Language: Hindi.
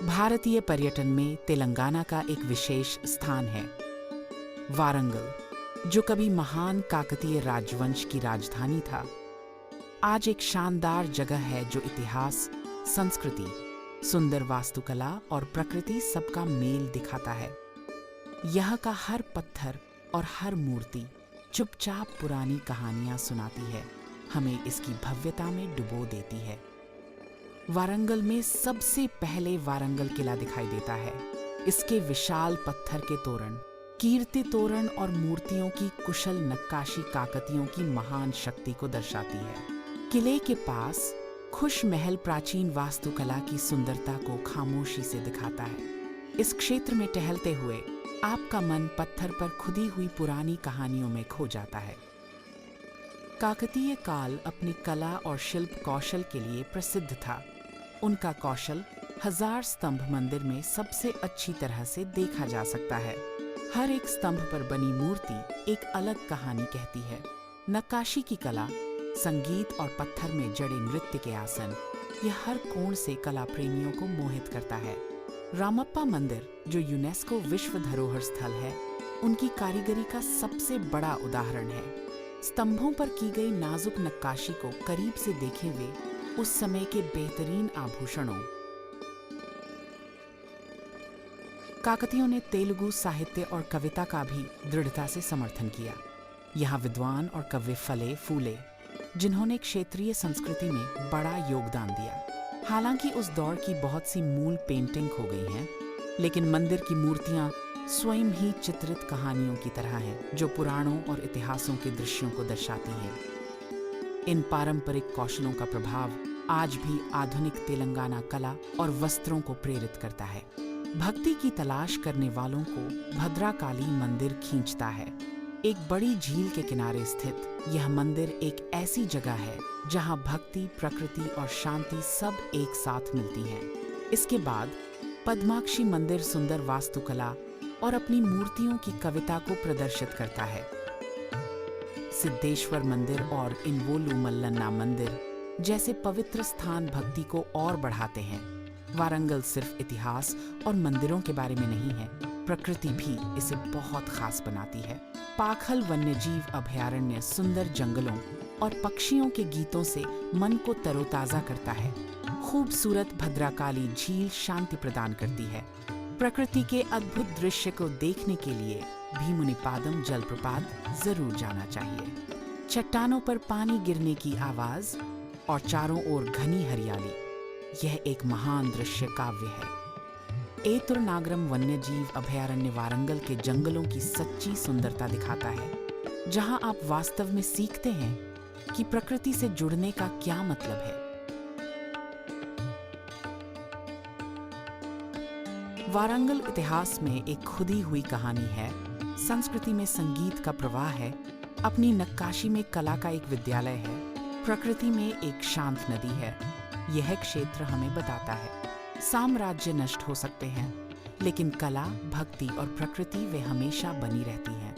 भारतीय पर्यटन में तेलंगाना का एक विशेष स्थान है। वारंगल, जो कभी महान काकतीय राजवंश की राजधानी था, आज एक शानदार जगह है जो इतिहास, संस्कृति, सुंदर वास्तुकला और प्रकृति सबका मेल दिखाता है। यह का हर पत्थर और हर मूर्ति चुपचाप पुरानी कहानियां सुनाती है, हमें इसकी भव्यता में डुबो देती है। वारंगल में सबसे पहले वारंगल किला दिखाई देता है। इसके विशाल पत्थर के तोरण, कीर्ति तोरण और मूर्तियों की कुशल नक्काशी काकतियों की महान शक्ति को दर्शाती है। किले के पास खुश महल प्राचीन वास्तुकला की सुंदरता को खामोशी से दिखाता है। इस क्षेत्र में टहलते हुए आपका मन पत्थर पर खुदी हुई पुरानी कहानियों में खो जाता है। काकतीय काल अपनी कला और शिल्प कौशल के लिए प्रसिद्ध था। उनका कौशल हजार स्तंभ मंदिर में सबसे अच्छी तरह से देखा जा सकता है। हर एक स्तंभ पर बनी मूर्ति एक अलग कहानी कहती है। नक्काशी की कला, संगीत और पत्थर में जड़े नृत्य के आसन, यह हर कोण से कला प्रेमियों को मोहित करता है। रामप्पा मंदिर, जो यूनेस्को विश्व धरोहर स्थल है, उनकी कारीगरी का सबसे बड़ा उदाहरण है। स्तंभों पर की गई नाजुक नक्काशी को करीब से देखे हुए उस समय के बेहतरीन आभूषणों। काकतियों ने तेलुगु साहित्य और कविता का भी दृढ़ता से समर्थन किया। यहाँ विद्वान और कवि फले फूले, जिन्होंने क्षेत्रीय संस्कृति में बड़ा योगदान दिया। हालांकि उस दौर की बहुत सी मूल पेंटिंग खो गई हैं, लेकिन मंदिर की मूर्तियां स्वयं ही चित्रित कहानियों की तरह हैं, जो पुराणों और इतिहासों के दृश्यों को दर्शाती हैं। इन पारंपरिक कौशलों का प्रभाव आज भी आधुनिक तेलंगाना कला और वस्त्रों को प्रेरित करता है। भक्ति की तलाश करने वालों को भद्राकाली मंदिर खींचता है। एक बड़ी झील के किनारे स्थित यह मंदिर एक ऐसी जगह है जहां भक्ति, प्रकृति और शांति सब एक साथ मिलती हैं। इसके बाद पद्माक्षी मंदिर सुंदर वास्तुकला और अपनी मूर्तियों की कविता को प्रदर्शित करता है। सिद्धेश्वर मंदिर और इनवोलु मल्लन्ना मंदिर जैसे पवित्र स्थान भक्ति को और बढ़ाते हैं। वारंगल सिर्फ इतिहास और मंदिरों के बारे में नहीं है, प्रकृति भी इसे बहुत खास बनाती है। पाखल वन्यजीव अभयारण्य सुंदर जंगलों और पक्षियों के गीतों से मन को तरोताजा करता है। खूबसूरत भद्राकाली झील शांति प्रदान करती है। प्रकृति के अद्भुत दृश्य को देखने के लिए भीमुनिपादम जलप्रपात जरूर जाना चाहिए। चट्टानों पर पानी गिरने की आवाज और चारों ओर घनी हरियाली, यह एक महान दृश्य काव्य है। एतुरनागरम वन्यजीव अभयारण्य वारंगल के जंगलों की सच्ची सुंदरता दिखाता है, जहां आप वास्तव में सीखते हैं कि प्रकृति से जुड़ने का क्या मतलब है। वारंगल इतिहास में एक खुदी हुई कहानी है, संस्कृति में संगीत का प्रवाह है, अपनी नक्काशी में कला का एक विद्यालय है, प्रकृति में एक शांत नदी है। यह क्षेत्र हमें बताता है साम्राज्य नष्ट हो सकते हैं, लेकिन कला, भक्ति और प्रकृति वे हमेशा बनी रहती हैं।